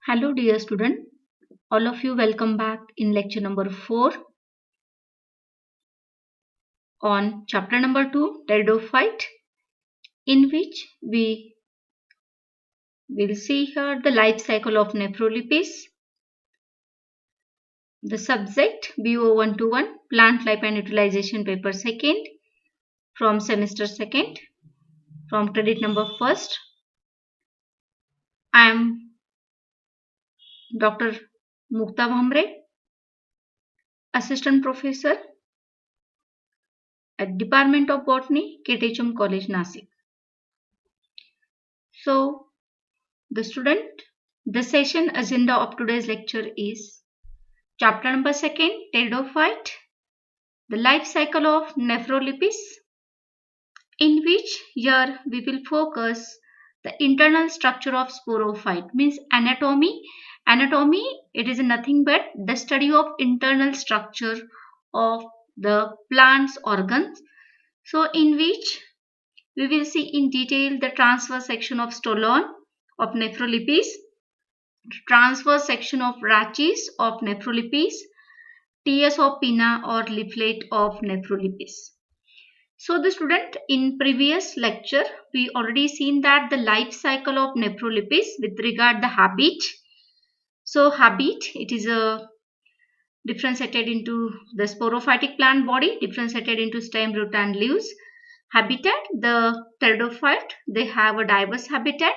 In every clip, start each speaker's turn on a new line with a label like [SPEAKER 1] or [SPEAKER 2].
[SPEAKER 1] Hello dear student, all of you welcome back in lecture number 4 on chapter number 2 pteridophyte, in which we will see here the life cycle of Nephrolipis, the subject BO121 plant life and utilization paper 2nd from semester 2nd from credit number 1st. I am Dr. Mukta Bhamre, assistant professor at Department of Botany, KTHM College, Nasik. So, the session agenda of today's lecture is chapter number 2nd, pteridophyte, the life cycle of Nephrolipis, in which here we will focus the internal structure of sporophyte, means anatomy. Anatomy, it is nothing but the study of internal structure of the plant's organs. So in which we will see in detail the transverse section of stolon of Nephrolipis, transverse section of rachis of Nephrolipis, TS of pinna or leaflet of Nephrolipis. So the student, in previous lecture we already seen that the life cycle of Nephrolipis with regard the habit. So habit, it is a differentiated into the sporophytic plant body, differentiated into stem, root and leaves. Habitat, the pteridophyte, they have a diverse habitat.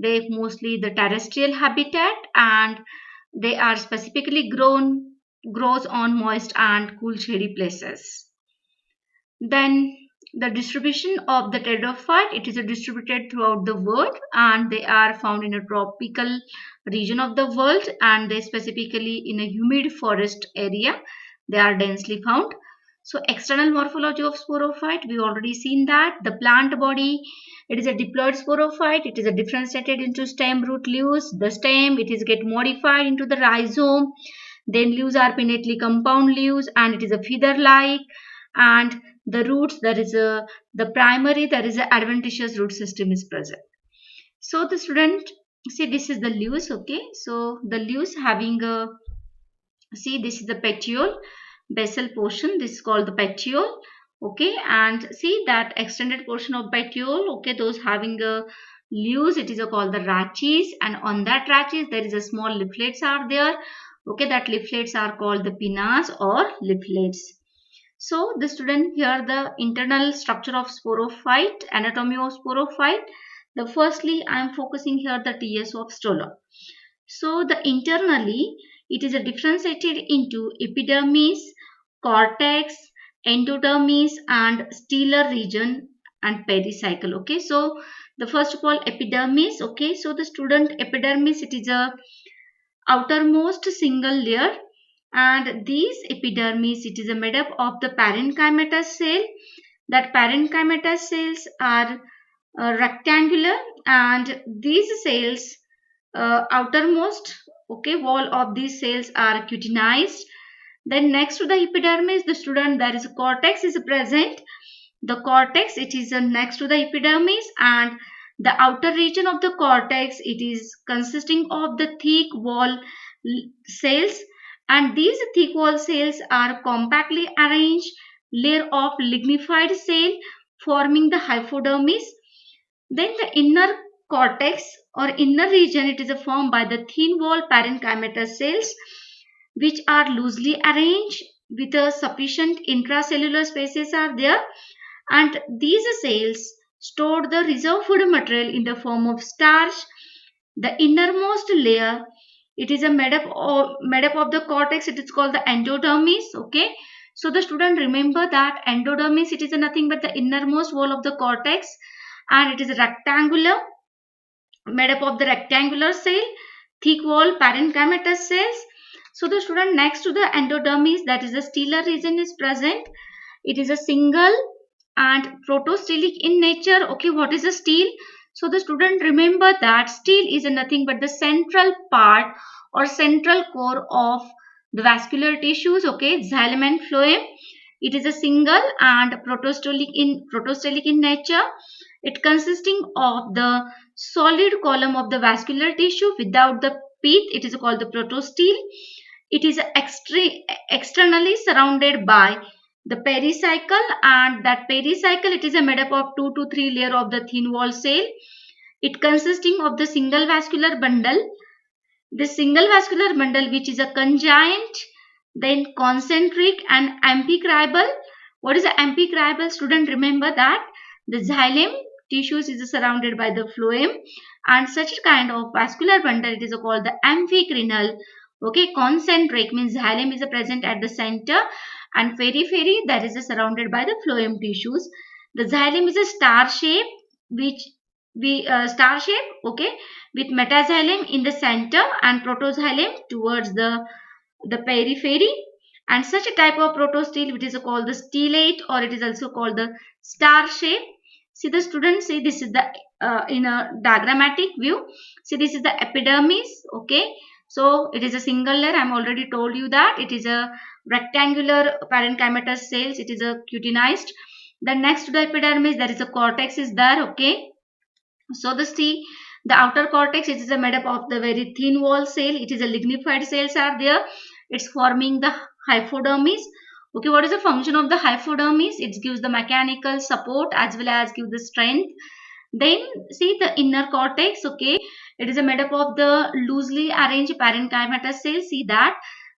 [SPEAKER 1] They mostly the terrestrial habitat, and they are specifically grows on moist and cool shady places. Then the distribution of the pteridophyte, it is distributed throughout the world, and they are found in a tropical region of the world, and they specifically in a humid forest area they are densely found. So external morphology of sporophyte, we already seen that the plant body, it is a diploid sporophyte. It is a differentiated into stem, root, leaves. The stem, it is get modified into the rhizome. Then leaves are pinnately compound leaves, and it is a feather like. And the roots, there is a the primary, there is a adventitious root system is present. So the student, see, this is the leaves. Okay, so the leaves having a, see, this is the petiole basal portion, this is called the petiole. Okay, and see that extended portion of petiole, okay, those having a leaves, it is called the rachis, and on that rachis there is a small leaflets are there. Okay, that leaflets are called the pinnas or leaflets. So the student, here the internal structure of sporophyte, anatomy of sporophyte. The firstly I am focusing here the TS of stolon. So the internally, it is a differentiated into epidermis, cortex, endodermis and stellar region and pericycle. Okay, so the first of all epidermis. Okay, so the student, epidermis, it is a outermost single layer, and these epidermis, it is made up of the parenchymatous cell. That parenchymatous cells are rectangular, and these cells, outermost, okay, wall of these cells are cutinized. Then next to the epidermis, the student, there is a cortex is present. The cortex, it is next to the epidermis, and the outer region of the cortex, it is consisting of the thick wall cells, and these thick wall cells are compactly arranged layer of lignified cell forming the hypodermis. Then the inner cortex or inner region, it is formed by the thin wall parenchymatous cells, which are loosely arranged with a sufficient intracellular spaces are there, and these cells store the reserve food material in the form of starch. The innermost layer, it is made up of the cortex, it is called the endodermis. Okay, so the student, remember that endodermis, it is nothing but the innermost wall of the cortex, and it is rectangular, made up of the rectangular cell, thick wall parenchymatous cells. So the student, next to the endodermis, that is the stellar region is present. It is a single and protostellic in nature. Okay, what is a stele? So the student, remember that stele is nothing but the central part or central core of the vascular tissues. Okay, xylem and phloem. It is a single and protostellic in nature. It consisting of the solid column of the vascular tissue without the pith, it is called the protostele. It is externally surrounded by the pericycle, and that pericycle, it is made up of 2 to 3 layer of the thin wall cell. It consisting of the single vascular bundle. The single vascular bundle, which is a conjoint, then concentric and amphicribal. What is the amphicribal? Student, remember that the xylem tissues is surrounded by the phloem, and such kind of vascular bundle, it is called the amphicrinal. Okay, concentric means xylem is present at the center, and periphery that is surrounded by the phloem tissues. The xylem is a star shape, which we star shape, okay, with metaxylem in the center and protoxylem towards the periphery. And such a type of protostele, which is called the stellate, or it is also called the star shape. See the students, see this is the in a diagrammatic view. See, this is the epidermis. Okay, so it is a single layer. I am already told you that it is a rectangular parenchymatous cells. It is a cutinized. Then next to the epidermis, there is a cortex is there. Okay, so the outer cortex, it is made up of the very thin wall cell. It is a lignified cells are there. It's forming the hypodermis. Okay, what is the function of the hypodermis? It gives the mechanical support as well as give the strength. Then see the inner cortex. Okay, it is made up of the loosely arranged parenchymatous cells. See that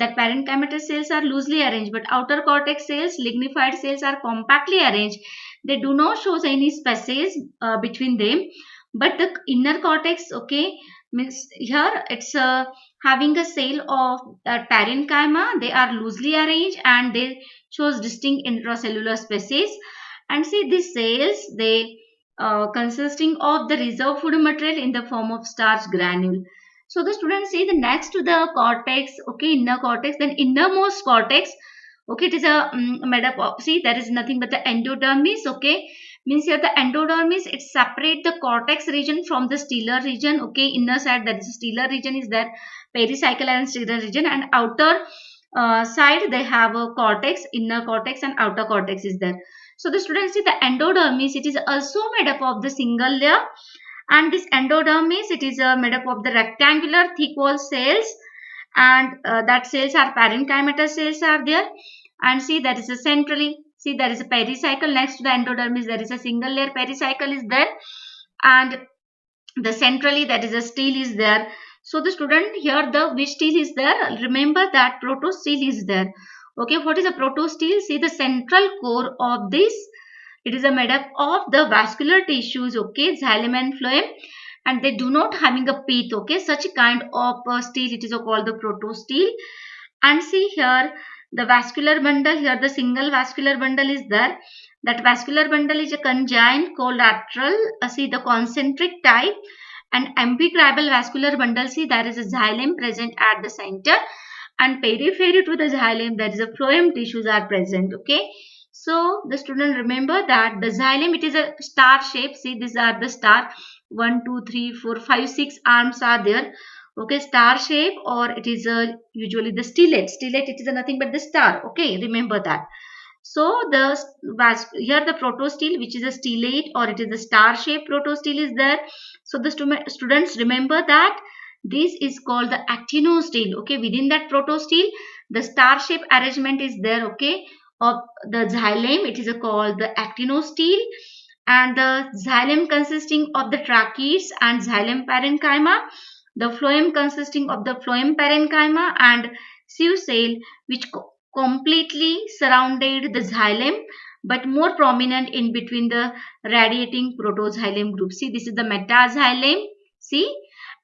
[SPEAKER 1] parenchymatous cells are loosely arranged, but outer cortex cells, lignified cells, are compactly arranged. They do not show any spaces between them. But the inner cortex, okay, means here it's having a cell of parenchyma. They are loosely arranged and they shows distinct intracellular spaces. And see these cells, they consisting of the reserve food material in the form of starch granule. So the students see the next to the cortex, okay, inner cortex, then innermost cortex, okay, it is a made up of, see, there is nothing but the endodermis. Okay, means here the endodermis, it separate the cortex region from the stellar region. Okay, inner side, that is stellar region is there, pericycle and stellar region, and outer side they have a cortex, inner cortex and outer cortex is there. So the students see the endodermis, it is also made up of the single layer, and this endodermis, it is made up of the rectangular thick wall cells, and that cells are parenchymatous cells are there. And see, that is a centrally, see, there is a pericycle next to the endodermis, there is a single layer pericycle is there, and the centrally that is a stele is there. So the student here, the which stele is there? Remember that protostele is there. Okay, what is a protostele? See the central core of this, it is a made up of the vascular tissues, okay, xylem and phloem, and they do not having a pith. Okay, such a kind of stele, it is called the protostele. And see here the vascular bundle, here the single vascular bundle is there. That vascular bundle is a conjoint collateral, see the concentric type, and amphicribal vascular bundle, see there is a xylem present at the center, and periphery to the xylem there is a phloem tissues are present. Okay, so the student remember that the xylem, it is a star shape. See, these are the star, 1 2 3 4 5 6 arms are there. Okay, star shape, or it is usually the stellate, it is nothing but the star. Okay, remember that. So the here the protostele, which is a stellate, or it is the star shape protostele is there. So the students remember that this is called the actinostele. Okay, within that protostele the star shape arrangement is there. Okay, of the xylem, it is called the actinostele, and the xylem consisting of the tracheids and xylem parenchyma, the phloem consisting of the phloem parenchyma, and sieve cell, which completely surrounded the xylem, but more prominent in between the radiating protoxylem group. See, this is the metaxylem, see,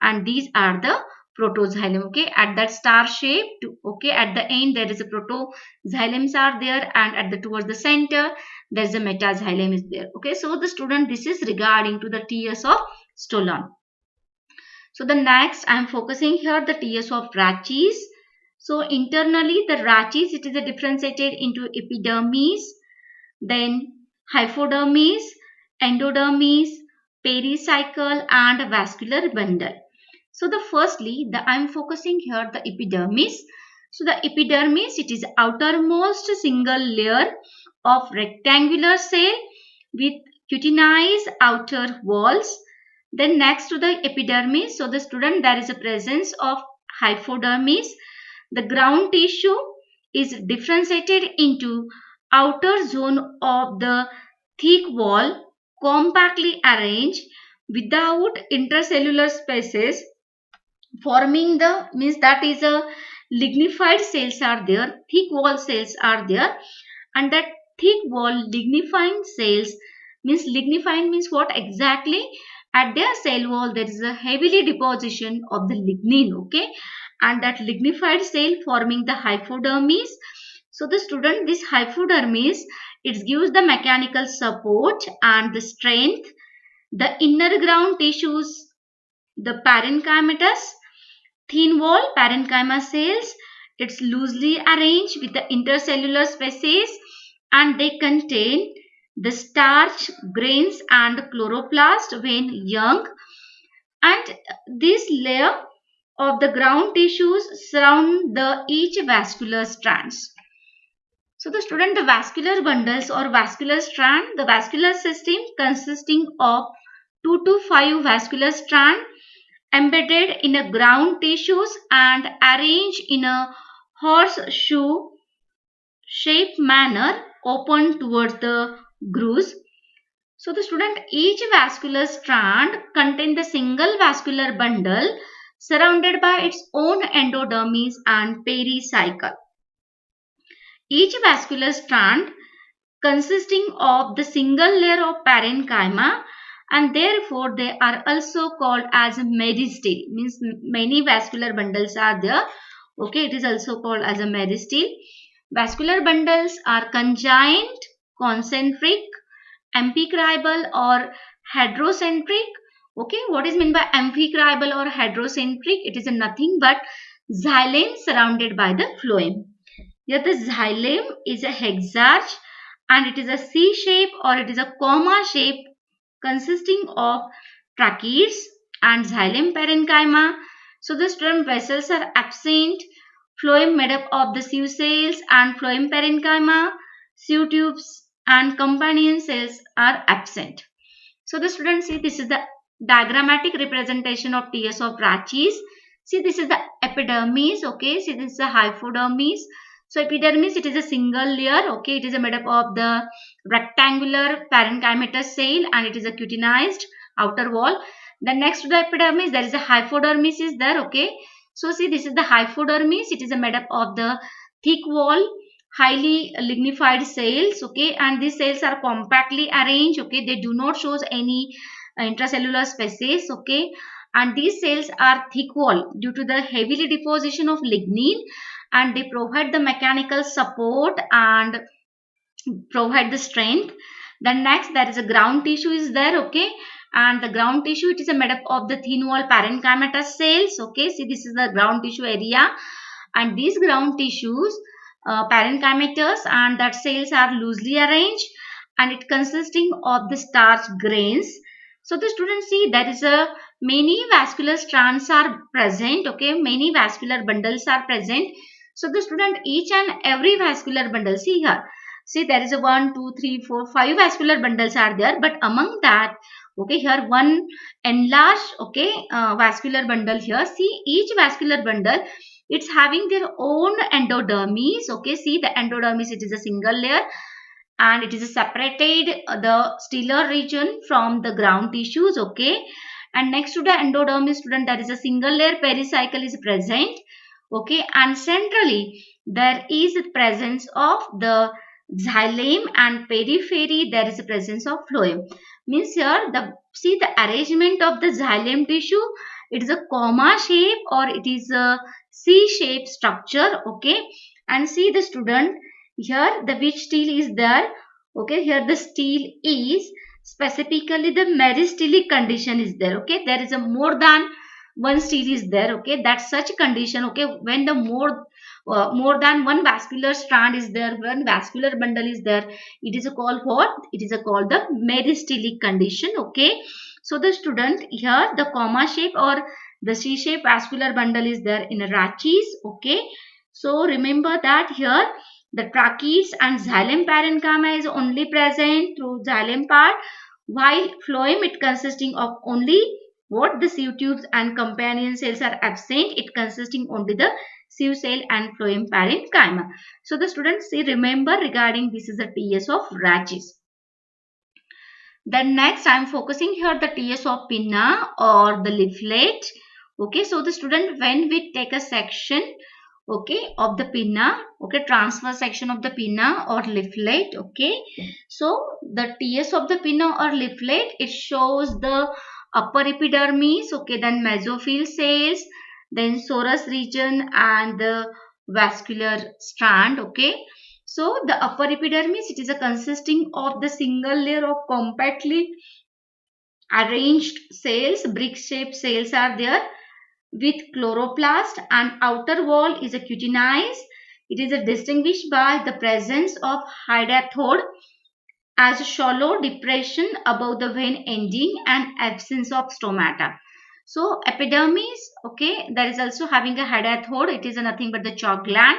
[SPEAKER 1] and these are the protoxylem. Okay, at that star shape, okay, at the end there is a protoxylems are there, and at the towards the center there is a metaxylem is there. Okay, so the student, this is regarding to the TS of stolon. So the next I am focusing here the TS of rachis. So internally the rachis, it is differentiated into epidermis, then hypodermis, endodermis, pericycle, and vascular bundle. So the firstly, I am focusing here the epidermis. So the epidermis, it is outermost single layer of rectangular cell with cutinized outer walls. Then next to the epidermis, so the student, there is a presence of hypodermis. The ground tissue is differentiated into outer zone of the thick wall, compactly arranged without intercellular spaces, forming the, means that is a lignified cells are there, thick wall cells are there, and that thick wall lignifying cells, means lignifying means what exactly? At their cell wall there is a heavily deposition of the lignin, okay, and that lignified cell forming the hypodermis. So the student, this hypodermis, it gives the mechanical support and the strength. The inner ground tissues, the parenchymatous thin wall parenchyma cells, it's loosely arranged with the intercellular spaces, and they contain the starch grains and chloroplast when young, and this layer of the ground tissues surround the each vascular strands. So the student, the vascular bundles or vascular strand, the vascular system consisting of 2 to 5 vascular strand embedded in a ground tissues and arranged in a horseshoe shaped manner open towards the grooves. So the student, each vascular strand contains the single vascular bundle surrounded by its own endodermis and pericycle. Each vascular strand consisting of the single layer of parenchyma, and therefore they are also called as meristyle, means many vascular bundles are there, okay, it is also called as a meristyle. Vascular bundles are conjoined, concentric, amphicribal or heterocentric. Okay, what is meant by amphicribal or heterocentric? It is nothing but xylem surrounded by the phloem. Here the xylem is a hexarch and it is a C shape or it is a comma shape consisting of tracheids and xylem parenchyma. So the student, vessels are absent, phloem made up of the sieve cells and phloem parenchyma, sieve tubes and companion cells are absent. So the student, see, this is the diagrammatic representation of TS of Rachis. See, this is the epidermis, okay. See, this is the hypodermis. So epidermis, it is a single layer, okay. It is made up of the rectangular parenchymatous cell and it is a cutinized outer wall. Then next to the epidermis, there is a hypodermis is there, okay. So see, this is the hypodermis. It is made up of the thick wall, highly lignified cells, okay, and these cells are compactly arranged, okay, they do not show any intracellular spaces, okay, and these cells are thick wall due to the heavily deposition of lignin, and they provide the mechanical support and provide the strength. Then next, there is a ground tissue is there, okay, and the ground tissue, it is made up of the thin wall parenchymatous cells, okay. See, this is the ground tissue area, and these ground tissues, parenchymatous, and that cells are loosely arranged and it consisting of the starch grains. So the students, see, there is a many vascular strands are present, okay, many vascular bundles are present. So the student, each and every vascular bundle, see here, see, there is a 1 2 3 4 5 vascular bundles are there, but among that, okay, here one enlarged, okay, vascular bundle here. See, each vascular bundle, it's having their own endodermis, okay. See, the endodermis, it is a single layer and it is separated the stellar region from the ground tissues, okay. And next to the endodermis, student, there is a single layer pericycle is present, okay, and centrally there is the presence of the xylem, and periphery there is a presence of phloem. Means here, the, see, the arrangement of the xylem tissue, it is a comma shape or it is a C shape structure, okay. And see the student, here the which steel is there, okay, here the steel is specifically the meristelic condition is there, okay. There is a more than one steel is there, okay, that's such condition, okay, when the more than one vascular strand is there, one vascular bundle is there, it is a called what? It is a called the meristelic condition, okay. So the student, here the comma shape or the C shape vascular bundle is there in Rachis, okay. So remember that here the tracheids and xylem parenchyma is only present through xylem part, while phloem it consisting of only what the sieve tubes and companion cells are absent, it consisting only the sieve cell and phloem parenchyma. So the students see, remember regarding this is the TS of rachis. Then next I am focusing here the TS of pinna or the leaflet. Okay, so the student, when we take a section, okay, of the pinna, okay, transfer section of the pinna or leaflet, okay, so the TS of the pinna or leaflet, it shows the upper epidermis, okay, then mesophyll cells, then sorus region and the vascular strand, okay. So the upper epidermis, it is a consisting of the single layer of compactly arranged cells, brick shaped cells are there with chloroplast, and outer wall is a cutinized. It is distinguished by the presence of hydathode as a shallow depression above the vein ending and absence of stomata. So epidermis, okay, that is also having a hydathode. It is nothing but the chalk gland.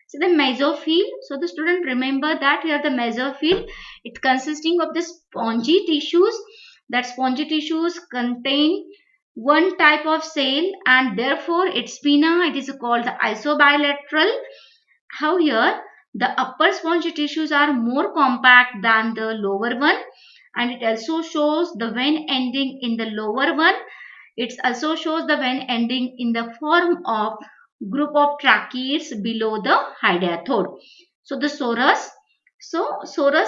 [SPEAKER 1] So the mesophyll, so the student remember that here the mesophyll, it consisting of the spongy tissues. That spongy tissues contain one type of cell and therefore its pinna, it is called the isobilateral. However, the upper spongy tissues are more compact than the lower one, and it also shows the vein ending in the lower one. It also shows the vein ending in the form of group of tracheids below the hydathode. So the sorus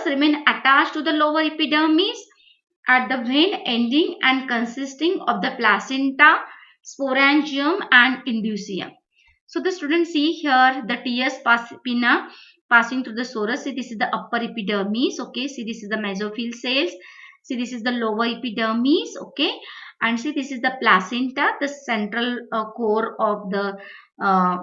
[SPEAKER 1] remain attached to the lower epidermis at the vein ending and consisting of the placenta, sporangium and indusium. So the students see here the TS pinna passing through the sorus. See, this is the upper epidermis. Okay. See, this is the mesophyll cells. See, this is the lower epidermis. Okay. And see, this is the placenta, the central core of the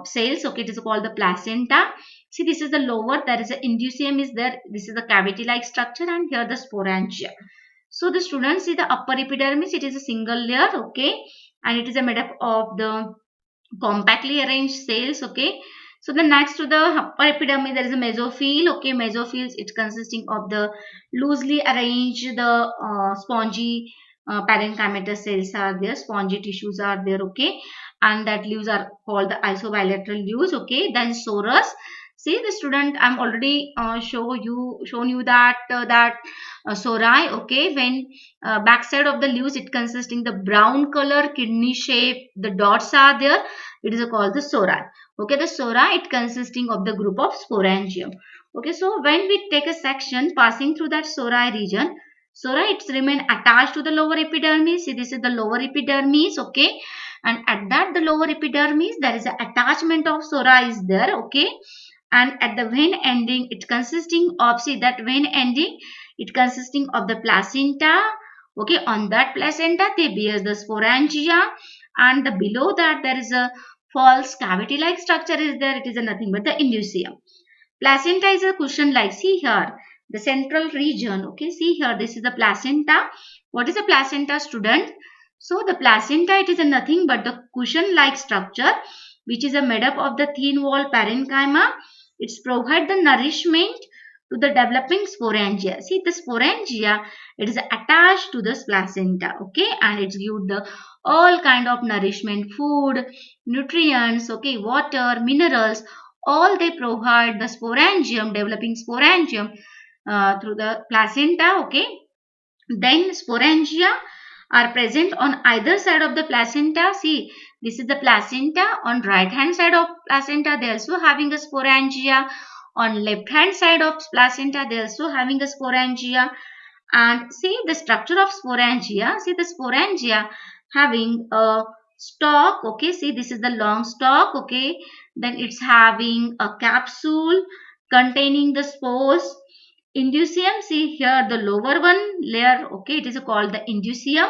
[SPEAKER 1] cells. Okay. It is called the placenta. See, this is the lower. There is the indusium is there. This is the cavity-like structure, and here the sporangia. So the students see the upper epidermis. It is a single layer. Okay. And it is made up of the compactly arranged cells. Okay, so the next to the upper epidermis there is a mesophyll. Okay, mesophylls, it's consisting of the loosely arranged the spongy parenchymatous cells are there, spongy tissues are there. Okay, and that leaves are called the isobilateral leaves. Okay, then sorus. See the student, I'm already shown you that sori. Okay, when backside of the leaves it consisting the brown color kidney shape, the dots are there, it is called the sori. Okay, the sori, it consisting of the group of sporangium. Okay, so when we take a section passing through that sori region, sori it's remain attached to the lower epidermis. See, this is the lower epidermis. Okay, and at that the lower epidermis there is an attachment of sori is there. Okay, and at the vein ending it consisting of, see that vein ending, it consisting of the placenta. Okay, on that placenta they bears the sporangia, and the below that there is a false cavity like structure is there. It is a nothing but the indusium. Placenta is a cushion like, see here the central region. Okay, see here this is the placenta. What is a placenta, student? So the placenta, it is a nothing but the cushion like structure which is a made up of the thin wall parenchyma. It's provide the nourishment to the developing sporangia. See the sporangia, it is attached to the placenta. Okay, and it's give the all kind of nourishment, food, nutrients, okay, water, minerals, all they provide the sporangium, developing sporangium through the placenta. Okay, then sporangia are present on either side of the placenta. See, this is the placenta. On right hand side of placenta they also having a sporangia. On left hand side of placenta they also having a sporangia. And see the structure of sporangia. See the sporangia having a stalk. Okay, see this is the long stalk. Okay, then it's having a capsule containing the spores. Indusium, see here the lower one layer. Okay, it is called the indusium.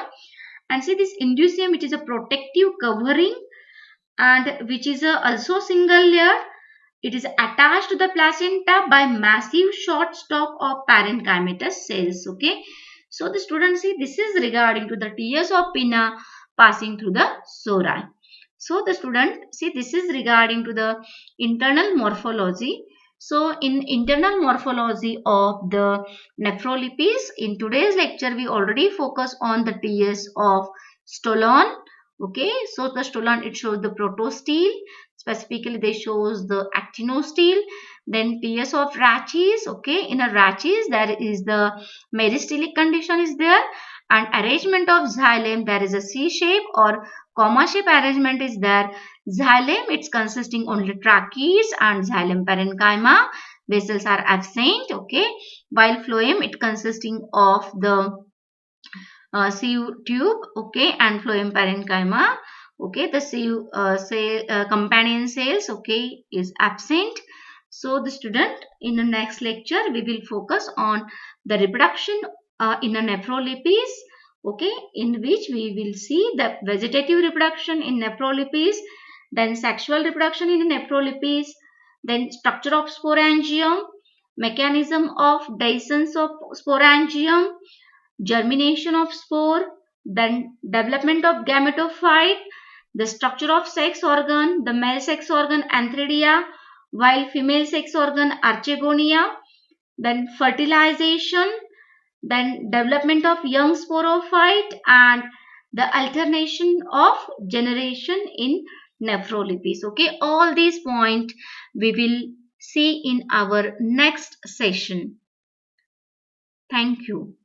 [SPEAKER 1] And see this indusium, it is a protective covering and which is also single layer. It is attached to the placenta by massive short stalk of parenchymatous cells. Okay, so the students see this is regarding to the TS of pinna passing through the sori. So the student see this is regarding to the internal morphology. So in internal morphology of the nephrolipids, in today's lecture we already focus on the TS of stolon. Okay, so the stolon, it shows the protostele, specifically they shows the actinostele. Then TS of rachis, okay, in a rachis there is the meristelic condition is there, and arrangement of xylem, there is a C shape or comma shape arrangement is there. Xylem, it's consisting only trachees and xylem parenchyma. Vessels are absent, okay. While phloem, it consisting of the sieve tube, okay, and phloem parenchyma. Okay, the sieve companion cells, okay, is absent. So the student, in the next lecture we will focus on the reproduction in a nephrolipis, okay, in which we will see the vegetative reproduction in nephrolipis, then sexual reproduction in nephrolipis, then structure of sporangium, mechanism of dehiscence of sporangium, germination of spore, then development of gametophyte, the structure of sex organ, the male sex organ antheridia, while female sex organ archegonia, then fertilization, then development of young sporophyte, and the alternation of generation in nephrolipis. Okay, all these points we will see in our next session. Thank you.